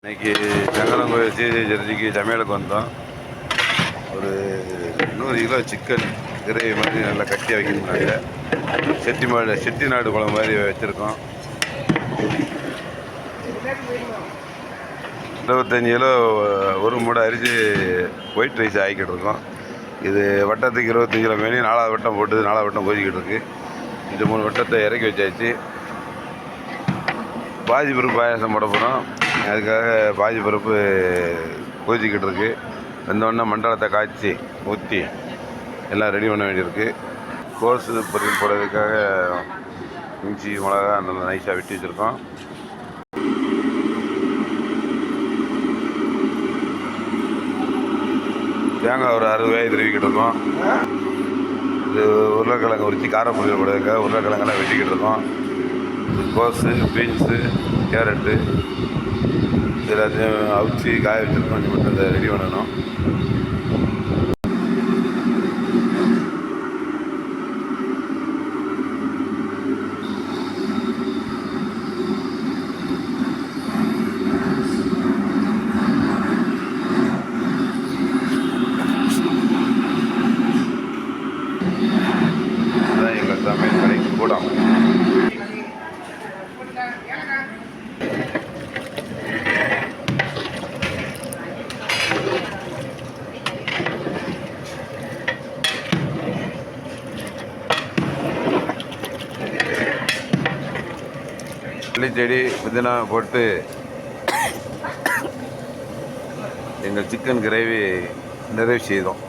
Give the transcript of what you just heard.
இன்றைக்கி சங்கரங்கோயில் சீர்திருத்திக்கு சமையலுக்கு வந்தோம். ஒரு 100 கிலோ சிக்கன் கிரேவி மாதிரி நல்லா கட்டியாக வைக்கணும்னாங்க. செட்டிநாடு குழம்பு மாதிரி வச்சுருக்கோம். 25 கிலோ ஒரு மூடை அரிசி ஒயிட் ரைஸ் ஆகிக்கிட்டு இருக்கோம். இது வட்டத்துக்கு 25 கிலோ மேனி 4வது வட்டம் போட்டு 4வது வட்டம் கொதிக்கிட்டு இருக்குது. இந்த 3 வட்டத்தை இறக்கி வச்சாச்சு. பாசி பருப்பு பாயாசம் போட போகிறோம். அதுக்காக பாசி பருப்பு கொதிச்சிக்கிட்டு இருக்குது. வந்தோடனே மண்டலத்தை காய்ச்சி ஊற்றி எல்லாம் ரெடி பண்ண வேண்டியிருக்கு. கோஸு பொரியல் போடுறதுக்காக இஞ்சி மிளகா நல்லா நைஸாக வெட்டி வச்சுருக்கோம். தேங்காய் ஒரு 60 ரூபாய் திருவிக்கிட்டு இருக்கோம். இது உருளைக்கிழங்கு உரித்து கார பொரியல் போடுறதுக்காக உருளைக்கிழங்கெல்லாம் வெட்டிக்கிட்டு இருக்கோம். கோஸு, பீன்ஸு, கேரட்டு எல்லாத்தையும் அவிச்சு காய வச்சுருக்கோம். கொஞ்சம் மட்டும் அதை ரெடி பண்ணணும். அதுதான் எங்கள் சமையல் கடைக்கு கூடம். செடி புதினா போட்டு எங்கள் சிக்கன் கிரேவி நிறைவு செய்தோம்.